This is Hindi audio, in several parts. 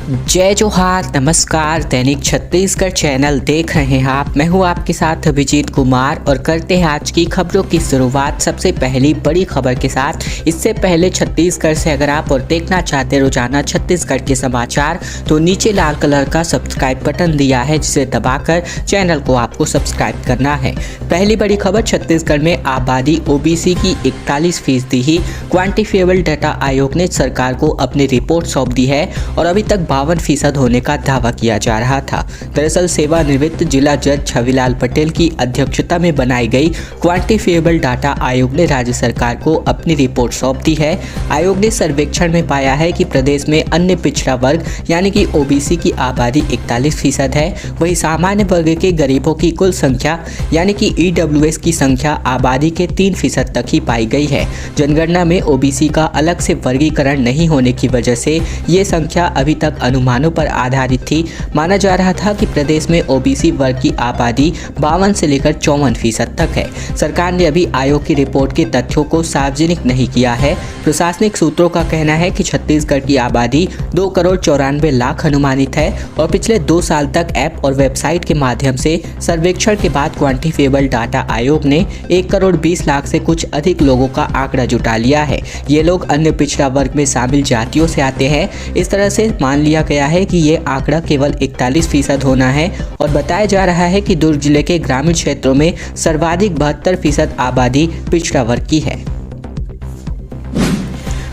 जय जोहार, नमस्कार। दैनिक छत्तीसगढ़ चैनल देख रहे हैं आप। मैं हूं आपके साथ अभिजीत कुमार और करते हैं आज की खबरों की शुरुआत सबसे पहली बड़ी खबर के साथ। इससे पहले छत्तीसगढ़ से अगर आप और देखना चाहते रोजाना छत्तीसगढ़ के समाचार तो नीचे लाल कलर का सब्सक्राइब बटन दिया है, जिसे दबाकर चैनल को आपको सब्सक्राइब करना है। पहली बड़ी खबर, छत्तीसगढ़ में आबादी ओबीसी की 41% ही क्वांटिफिएबल डाटा आयोग ने सरकार को अपनी रिपोर्ट सौंप दी है और अभी तक 52% होने का दावा किया जा रहा था। दरअसल सेवानिवृत्त जिला जज छविलाल पटेल की अध्यक्षता में बनाई गई क्वांटिफिएबल डाटा आयोग ने राज्य सरकार को अपनी रिपोर्ट सौंप दी है। आयोग ने सर्वेक्षण में पाया है कि प्रदेश में अन्य पिछड़ा वर्ग यानी कि ओबीसी की आबादी 41% है, वही सामान्य वर्ग के गरीबों की कुल संख्या यानी कि ईडब्ल्यूएस की संख्या आबादी के 3% तक ही पाई गई है। जनगणना में ओबीसी का अलग से वर्गीकरण नहीं होने की वजह से ये संख्या अभी तक अनुमानों पर आधारित थी। माना जा रहा था कि प्रदेश में ओबीसी वर्ग की आबादी 52 से लेकर 54% तक है। सरकार ने अभी आयोग की रिपोर्ट के तथ्यों को सार्वजनिक नहीं किया है। प्रशासनिक सूत्रों का कहना है कि छत्तीसगढ़ की आबादी 2 करोड़ 94 लाख अनुमानित है और पिछले 2 साल तक ऐप और वेबसाइट के माध्यम से सर्वेक्षण के बाद क्वांटिफिएबल डाटा आयोग ने 1 करोड़ 20 लाख से कुछ अधिक लोगों का आंकड़ा जुटा लिया है। ये लोग अन्य पिछड़ा वर्ग में शामिल जातियों से आते हैं। इस तरह से मान लिया गया है कि ये आंकड़ा केवल 41% होना है और बताया जा रहा है कि दुर्ग जिले के ग्रामीण क्षेत्रों में सर्वाधिक 72% आबादी पिछड़ा वर्ग की है।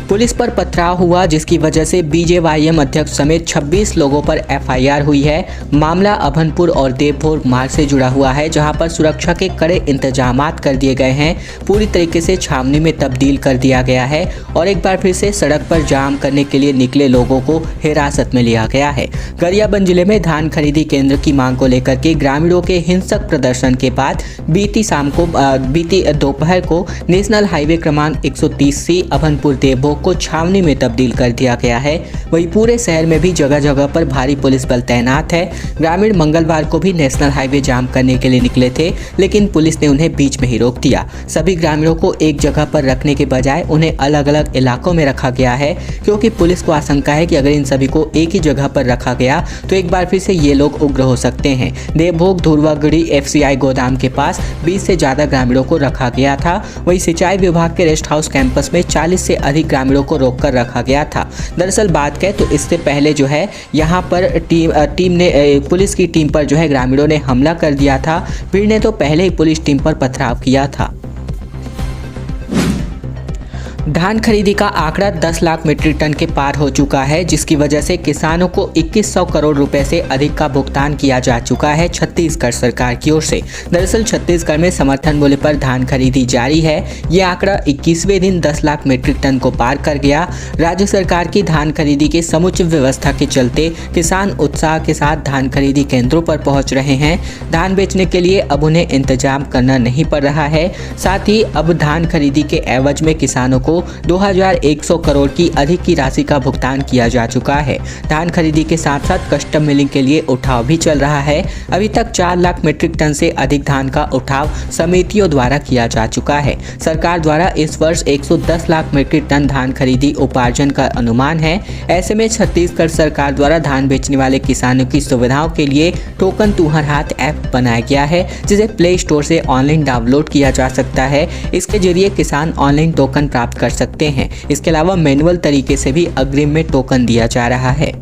पुलिस पर पथराव हुआ, जिसकी वजह से बीजेवाईएम अध्यक्ष समेत 26 लोगों पर एफआईआर हुई है। मामला अभनपुर और देवभोर मार्ग से जुड़ा हुआ है, जहां पर सुरक्षा के कड़े इंतजामात कर दिए गए हैं। पूरी तरीके से छावनी में तब्दील कर दिया गया है और एक बार फिर से सड़क पर जाम करने के लिए निकले लोगों को हिरासत में लिया गया है। गरियाबंद जिले में धान खरीदी केंद्र की मांग को लेकर के ग्रामीणों के हिंसक प्रदर्शन के बाद बीती दोपहर को नेशनल हाईवे क्रमांक 130C अभनपुर देवभोग को छावनी में तब्दील कर दिया गया है। वहीं पूरे शहर में भी जगह जगह पर भारी पुलिस बल तैनात है। ग्रामीण मंगलवार को भी नेशनल हाईवे जाम करने के लिए निकले थे, लेकिन पुलिस ने उन्हें बीच में ही रोक दिया। सभी ग्रामीणों को एक जगह पर रखने के बजाय उन्हें अलग अलग इलाकों में रखा गया है, क्योंकि पुलिस को आशंका है कि अगर इन सभी को एक ही जगह पर रखा गया तो एक बार फिर से ये लोग उग्र हो सकते हैं। देवभोग धुरवागढ़ी एफसीआई गोदाम के पास 20 से ज्यादा ग्रामीणों को रखा गया था। वहीं सिंचाई विभाग के रेस्ट हाउस कैंपस में 40 से अधिक ग्रामीणों को रोककर रखा गया था। दरअसल बात करें तो इससे पहले जो है यहाँ पर पुलिस की टीम पर जो है ग्रामीणों ने हमला कर दिया था। भीड़ ने तो पहले ही पुलिस टीम पर पथराव किया था। धान खरीदी का आंकड़ा 10 लाख मीट्रिक टन के पार हो चुका है, जिसकी वजह से किसानों को 2100 करोड़ रुपए से अधिक का भुगतान किया जा चुका है छत्तीसगढ़ सरकार की ओर से। दरअसल छत्तीसगढ़ में समर्थन मूल्य पर धान खरीदी जारी है। ये आंकड़ा 21वें दिन 10 लाख मीट्रिक टन को पार कर गया। राज्य सरकार की धान खरीदी के समुचित व्यवस्था के चलते किसान उत्साह के साथ धान खरीदी केंद्रों पर पहुंच रहे हैं। धान बेचने के लिए अब उन्हें इंतजाम करना नहीं पड़ रहा है। साथ ही अब धान खरीदी के एवज में किसानों को 2100 करोड़ की अधिक की राशि का भुगतान किया जा चुका है। धान खरीदी के साथ साथ कस्टम मिलिंग के लिए उठाव भी चल रहा है। अभी तक 4 लाख मीट्रिक टन से अधिक धान का उठाव समितियों द्वारा किया जा चुका है। सरकार द्वारा इस वर्ष 110 लाख मीट्रिक टन धान खरीदी उपार्जन का अनुमान है। ऐसे में छत्तीसगढ़ सरकार द्वारा धान बेचने वाले किसानों की सुविधाओं के लिए टोकन तुहर हाथ ऐप बनाया गया है, जिसे प्ले स्टोर से ऑनलाइन डाउनलोड किया जा सकता है। इसके जरिए किसान ऑनलाइन टोकन प्राप्त कर सकते हैं। इसके अलावा मैनुअल तरीके से भी अग्रिम में टोकन दिया जा रहा है।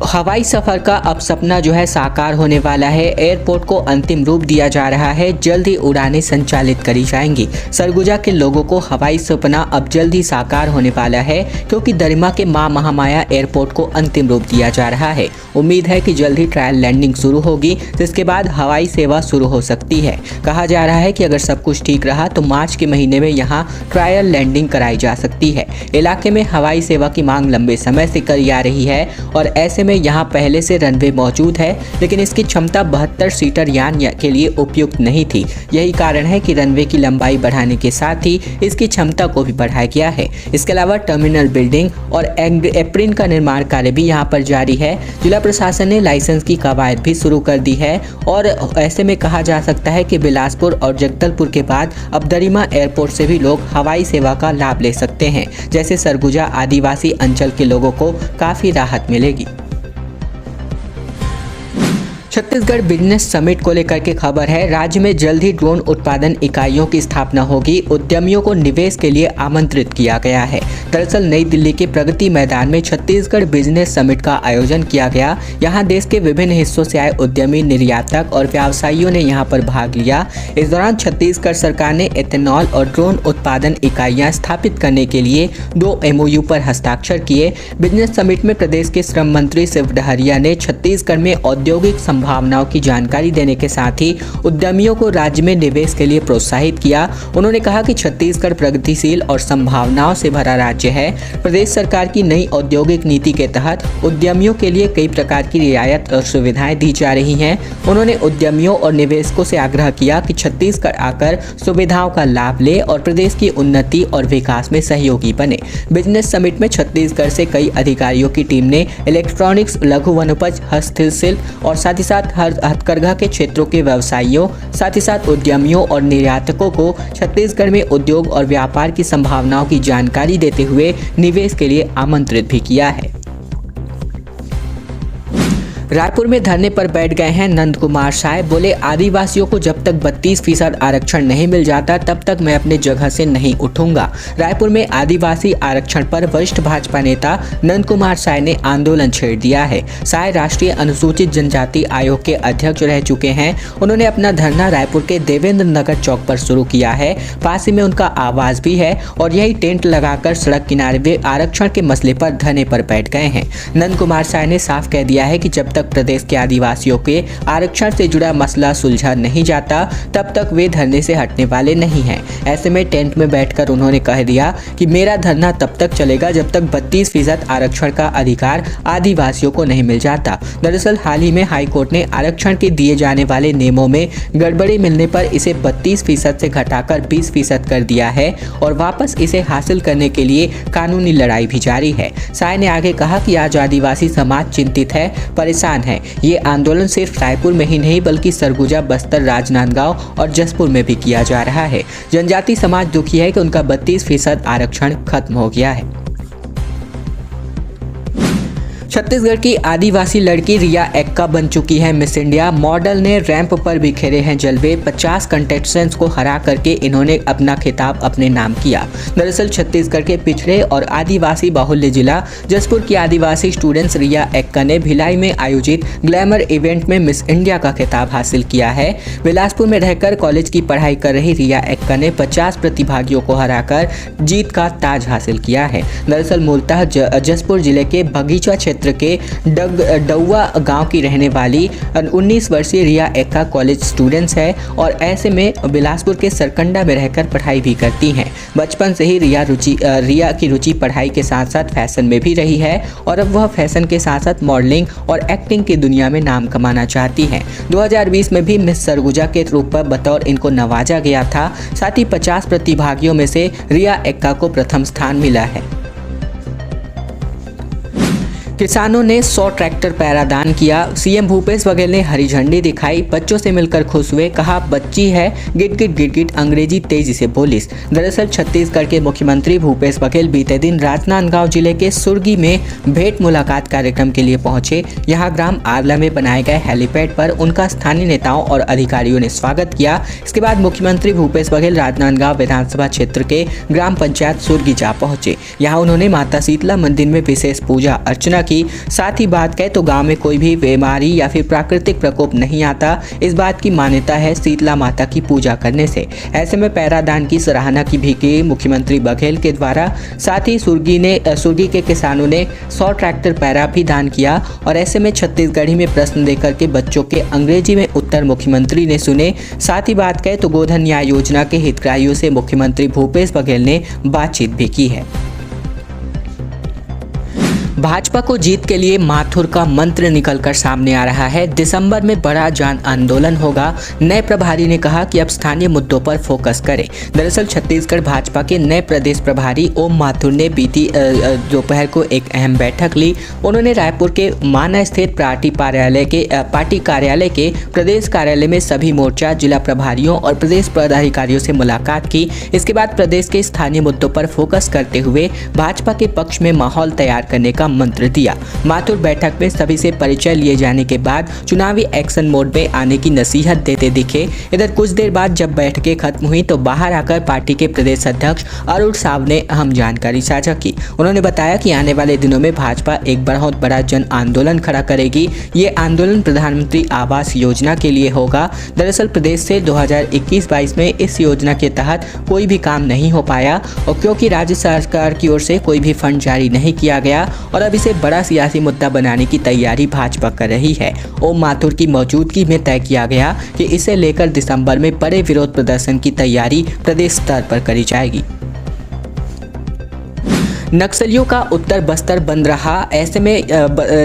हवाई सफर का अब सपना जो है साकार होने वाला है। एयरपोर्ट को अंतिम रूप दिया जा रहा है। जल्द ही उड़ानें संचालित करी जाएंगी। सरगुजा के लोगों को हवाई सपना अब जल्द ही साकार होने वाला है, क्योंकि दरिमा के मां महामाया एयरपोर्ट को अंतिम रूप दिया जा रहा है। उम्मीद है कि जल्द ही ट्रायल लैंडिंग शुरू होगी, जिसके बाद हवाई सेवा शुरू हो सकती है। कहा जा रहा है कि अगर सब कुछ ठीक रहा तो मार्च के महीने में यहाँ ट्रायल लैंडिंग कराई जा सकती है। इलाके में हवाई सेवा की मांग लंबे समय से करी आ रही है और ऐसे में यहाँ पहले से रनवे मौजूद है, लेकिन इसकी क्षमता 72 सीटर यान के लिए उपयुक्त नहीं थी। यही कारण है कि रनवे की लंबाई बढ़ाने के साथ ही इसकी क्षमता को भी बढ़ाया गया है। इसके अलावा टर्मिनल बिल्डिंग और एप्रिन का निर्माण कार्य भी यहाँ पर जारी है। जिला प्रशासन ने लाइसेंस की कवायद भी शुरू कर दी है और ऐसे में कहा जा सकता है कि बिलासपुर और जगदलपुर के बाद अब दरिमा एयरपोर्ट से भी लोग हवाई सेवा का लाभ ले सकते हैं। जैसे सरगुजा आदिवासी अंचल के लोगों को काफ़ी राहत मिलेगी। छत्तीसगढ़ बिजनेस समिट को लेकर के खबर है। राज्य में जल्द ही ड्रोन उत्पादन इकाइयों की स्थापना होगी। उद्यमियों को निवेश के लिए आमंत्रित किया गया है। दरअसल नई दिल्ली के प्रगति मैदान में छत्तीसगढ़ बिजनेस समिट का आयोजन किया गया। यहां देश के विभिन्न हिस्सों से आए उद्यमी, निर्यातक और व्यवसायियों ने यहां पर भाग लिया। इस दौरान छत्तीसगढ़ सरकार ने एथेनॉल और ड्रोन उत्पादन इकाइयाँ स्थापित करने के लिए 2 MOU पर हस्ताक्षर किए। बिजनेस समिट में प्रदेश के श्रम मंत्री शिव डहरिया ने छत्तीसगढ़ में औद्योगिक संभावनाओं की जानकारी देने के साथ ही उद्यमियों को राज्य में निवेश के लिए प्रोत्साहित किया। उन्होंने कहा कि छत्तीसगढ़ प्रगतिशील और संभावनाओं से भरा राज्य है। प्रदेश सरकार की नई औद्योगिक नीति के तहत उद्यमियों के लिए कई प्रकार की रियायत और सुविधाएं दी जा रही हैं। उन्होंने उद्यमियों और निवेशकों से आग्रह किया कि छत्तीसगढ़ आकर सुविधाओं का लाभ ले और प्रदेश की उन्नति और विकास में सहयोगी बने। बिजनेस समिट में छत्तीसगढ़ से कई अधिकारियों की टीम ने इलेक्ट्रॉनिक्स, लघु वनोपज, हस्तशिल्प और साथ ही साथ हथकरघा के क्षेत्रों के व्यवसायियों, साथ ही साथ उद्यमियों और निर्यातकों को छत्तीसगढ़ में उद्योग और व्यापार की संभावनाओं की जानकारी देते हुए निवेश के लिए आमंत्रित भी किया है। रायपुर में धरने पर बैठ गए हैं नंद कुमार साय। बोले, आदिवासियों को जब तक 32% आरक्षण नहीं मिल जाता तब तक मैं अपने जगह से नहीं उठूंगा। रायपुर में आदिवासी आरक्षण पर वरिष्ठ भाजपा नेता नंद कुमार साय ने आंदोलन छेड़ दिया है। साय राष्ट्रीय अनुसूचित जनजाति आयोग के अध्यक्ष रह चुके हैं। उन्होंने अपना धरना रायपुर के देवेंद्र नगर चौक पर शुरू किया है। पास ही में उनका आवास भी है और यही टेंट लगाकर सड़क किनारे वे आरक्षण के मसले पर धरने पर बैठ गए हैं। नंद कुमार साय ने साफ कह दिया है कि जब तक प्रदेश के आदिवासियों के आरक्षण से जुड़ा मसला सुलझा नहीं जाता तब तक वे धरने से हटने वाले नहीं हैं। ऐसे में टेंट में बैठकर उन्होंने कह दिया कि मेरा धरना तब तक चलेगा जब तक 32% आरक्षण का अधिकार आदिवासियों को नहीं मिल जाता। दरअसल हाल ही में हाईकोर्ट ने आरक्षण के दिए जाने वाले नियमों में गड़बड़ी मिलने पर इसे 32% से घटाकर 20% कर दिया है और वापस इसे हासिल करने के लिए कानूनी लड़ाई भी जारी है। साय ने आगे कहा कि आज आदिवासी समाज चिंतित है, परेशान है। ये आंदोलन सिर्फ रायपुर में ही नहीं बल्कि सरगुजा, बस्तर, राजनांदगांव और जसपुर में भी किया जा रहा है। जनजाति समाज दुखी है कि उनका 32% आरक्षण खत्म हो गया है। छत्तीसगढ़ की आदिवासी लड़की रिया एक्का बन चुकी है मिस इंडिया। मॉडल ने रैंप पर बिखेरे हैं जलवे। 50 कंटेस्टेंट्स को हरा करके इन्होंने अपना खिताब अपने नाम किया। दरअसल छत्तीसगढ़ के पिछड़े और आदिवासी बाहुल्य जिला जसपुर की आदिवासी स्टूडेंट्स रिया एक्का ने भिलाई में आयोजित ग्लैमर इवेंट में मिस इंडिया का खिताब हासिल किया है। बिलासपुर में रहकर कॉलेज की पढ़ाई कर रही रिया एक्का ने 50 प्रतिभागियों को हराकर जीत का ताज हासिल किया है। दरअसल मूलतः जसपुर जिले के बगीचा क्षेत्र के डौवा गांव की रहने वाली 19 वर्षीय रिया एक्का कॉलेज स्टूडेंट्स है और ऐसे में बिलासपुर के सरकंडा में रहकर पढ़ाई भी करती हैं। बचपन से ही रिया की रुचि पढ़ाई के साथ साथ फैशन में भी रही है और अब वह फैशन के साथ साथ मॉडलिंग और एक्टिंग की दुनिया में नाम कमाना चाहती हैं। 2020 में भी मिस सरगुजा के रूप पर बतौर इनको नवाजा गया था। साथ ही 50 प्रतिभागियों में से रिया एक्का को प्रथम स्थान मिला है। किसानों ने 100 ट्रैक्टर पैरादान किया। सीएम भूपेश बघेल ने हरी झंडी दिखाई। बच्चों से मिलकर खुश हुए। कहा, बच्ची है गिट गिट गिट गिट, अंग्रेजी तेजी से बोलिस। दरअसल छत्तीसगढ़ के मुख्यमंत्री भूपेश बघेल बीते दिन राजनांदगांव जिले के सुरगी में भेंट मुलाकात कार्यक्रम के लिए पहुंचे। यहां ग्राम आरला में बनाए गए हेलीपैड पर उनका स्थानीय नेताओं और अधिकारियों ने स्वागत किया। इसके बाद मुख्यमंत्री भूपेश बघेल राजनांदगांव विधानसभा क्षेत्र के ग्राम पंचायत सुरगी जा पहुंचे। यहाँ उन्होंने माता शीतला मंदिर में विशेष पूजा अर्चना की। साथ ही बात कहें तो गांव में कोई भी बीमारी या फिर प्राकृतिक प्रकोप नहीं आता। इस बात की मान्यता है शीतला माता की पूजा करने से। ऐसे में पैरादान की सराहना की भी की मुख्यमंत्री बघेल के द्वारा। साथ ही सुरगी के किसानों ने 100 ट्रैक्टर पैरा भी दान किया और ऐसे में छत्तीसगढ़ी में प्रश्न देकर के बच्चों के अंग्रेजी में उत्तर मुख्यमंत्री ने सुने। साथ ही बात कहें तो गोधन न्याय योजना के हितग्राहियों से मुख्यमंत्री भूपेश बघेल ने बातचीत भी की है। भाजपा को जीत के लिए माथुर का मंत्र निकलकर सामने आ रहा है। दिसंबर में बड़ा जन आंदोलन होगा। नए प्रभारी ने कहा कि अब स्थानीय मुद्दों पर फोकस करें। दरअसल छत्तीसगढ़ भाजपा के नए प्रदेश प्रभारी ओम माथुर ने बीती दोपहर को एक अहम बैठक ली। उन्होंने रायपुर के माना स्थित पार्टी कार्यालय के प्रदेश कार्यालय में सभी मोर्चा जिला प्रभारियों और प्रदेश पदाधिकारियों से मुलाकात की। इसके बाद प्रदेश के स्थानीय मुद्दों पर फोकस करते हुए भाजपा के पक्ष में माहौल तैयार करने का मंत्र दिया। माथुर बैठक में सभी से परिचय लिए जाने के बाद चुनावी एक्शन मोड में आने की नसीहत देते दिखे। इधर कुछ देर बाद जब बैठकें खत्म हुई तो बाहर आकर पार्टी के प्रदेश अध्यक्ष अरुण साव ने अहम जानकारी साझा की। उन्होंने बताया कि आने वाले दिनों में भाजपा एक बहुत बड़ा जन आंदोलन खड़ा करेगी। ये आंदोलन प्रधानमंत्री आवास योजना के लिए होगा। दरअसल प्रदेश से 2021-22 में इस योजना के तहत कोई भी काम नहीं हो पाया और क्योंकि राज्य सरकार की ओर से कोई भी फंड जारी नहीं किया गया और अब इसे बड़ा सियासी मुद्दा बनाने की तैयारी भाजपा कर रही है। ओम माथुर की मौजूदगी में तय किया गया कि इसे लेकर दिसंबर में बड़े विरोध प्रदर्शन की तैयारी प्रदेश स्तर पर करी जाएगी। नक्सलियों का उत्तर बस्तर बंद रहा। ऐसे में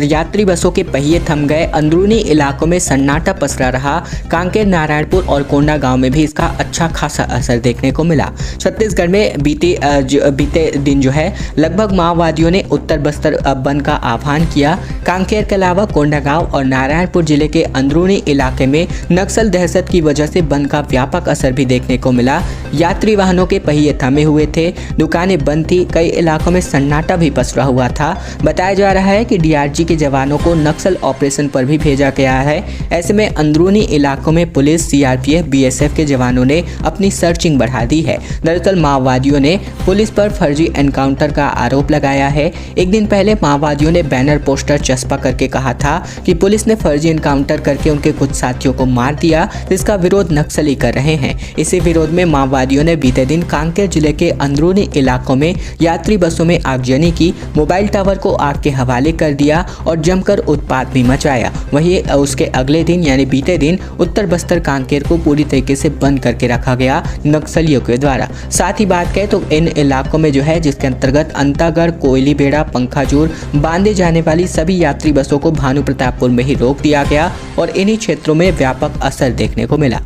यात्री बसों के पहिए थम गए। अंदरूनी इलाकों में सन्नाटा पसरा रहा। कांकेर, नारायणपुर और कोंडागांव में भी इसका अच्छा खासा असर देखने को मिला। छत्तीसगढ़ में बीते दिन जो है लगभग माओवादियों ने उत्तर बस्तर बंद का आह्वान किया। कांकेर के अलावा कोंडागांव और नारायणपुर जिले के अंदरूनी इलाके में नक्सल दहशत की वजह से बंद का व्यापक असर भी देखने को मिला। यात्री वाहनों के पहिए थमे हुए थे, दुकानें बंद थी, कई इलाकों में सन्नाटा भी पसरा हुआ था। बताया जा रहा है कि डीआरजी के जवानों को नक्सल ऑपरेशन पर भी भेजा गया है। ऐसे में अंदरूनी इलाकों में पुलिस, सीआरपीएफ, बीएसएफ के जवानों ने अपनी सर्चिंग बढ़ा दी है। दरअसल माओवादियों ने पुलिस पर फर्जी एनकाउंटर का आरोप लगाया है। एक दिन पहले माओवादियों ने बैनर पोस्टर चस्पा करके कहा था कि पुलिस ने फर्जी एनकाउंटर करके उनके कुछ साथियों को मार दिया, जिसका विरोध नक्सली कर रहे हैं। इसी विरोध में माओवादियों ने बीते दिन कांकेर जिले के अंदरूनी इलाकों में यात्री बसों में आगजनी की, मोबाइल टावर को आग के हवाले कर दिया और जमकर उत्पात भी मचाया। वहीं उसके अगले दिन यानी बीते दिन उत्तर बस्तर कांकेर को पूरी तरीके से बंद करके रखा गया नक्सलियों के द्वारा। साथ ही बात करें तो इन इलाकों में जो है जिसके अंतर्गत अंतागढ़, कोयलीबेड़ा, पंखाजूर बांधे जाने वाली सभी यात्री बसों को भानु प्रतापपुर में ही रोक दिया गया और इन्हीं क्षेत्रों में व्यापक असर देखने को मिला।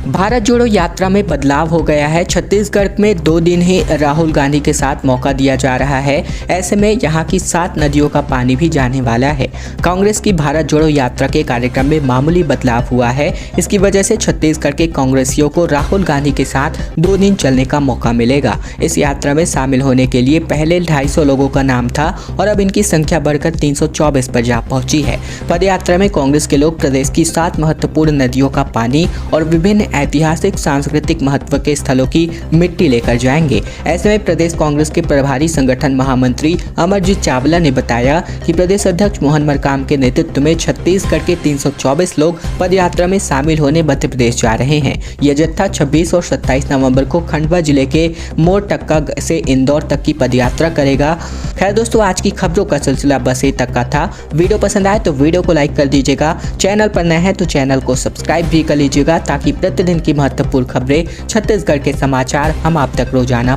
भारत जोड़ो यात्रा में बदलाव हो गया है। छत्तीसगढ़ में 2 दिन ही राहुल गांधी के साथ मौका दिया जा रहा है। ऐसे में यहाँ की 7 नदियों का पानी भी जाने वाला है। कांग्रेस की भारत जोड़ो यात्रा के कार्यक्रम में मामूली बदलाव हुआ है। इसकी वजह से छत्तीसगढ़ के कांग्रेसियों को राहुल गांधी के साथ 2 दिन चलने का मौका मिलेगा। इस यात्रा में शामिल होने के लिए पहले 250 लोगों का नाम था और अब इनकी संख्या बढ़कर 324 पर जा पहुंची है। पदयात्रा में कांग्रेस के लोग प्रदेश की 7 महत्वपूर्ण नदियों का पानी और विभिन्न ऐतिहासिक सांस्कृतिक महत्व के स्थलों की मिट्टी लेकर जाएंगे। ऐसे में प्रदेश कांग्रेस के प्रभारी संगठन महामंत्री अमरजीत चावला ने बताया कि प्रदेश अध्यक्ष मोहन मरकाम के नेतृत्व में छत्तीसगढ़ के 324 लोग पदयात्रा में शामिल होने मध्य प्रदेश जा रहे हैं। यह जत्था 26 और 27 नवंबर को खंडवा जिले के मोरटक्का से इंदौर तक की पदयात्रा करेगा। खैर दोस्तों, आज की खबरों का सिलसिला बस यहीं तक का था। वीडियो पसंद आए तो वीडियो को लाइक कर दीजिएगा। चैनल पर नए हैं तो चैनल को सब्सक्राइब भी कर लीजिएगा ताकि प्रतिदिन की महत्वपूर्ण खबरें, छत्तीसगढ़ के समाचार हम आप तक रोजाना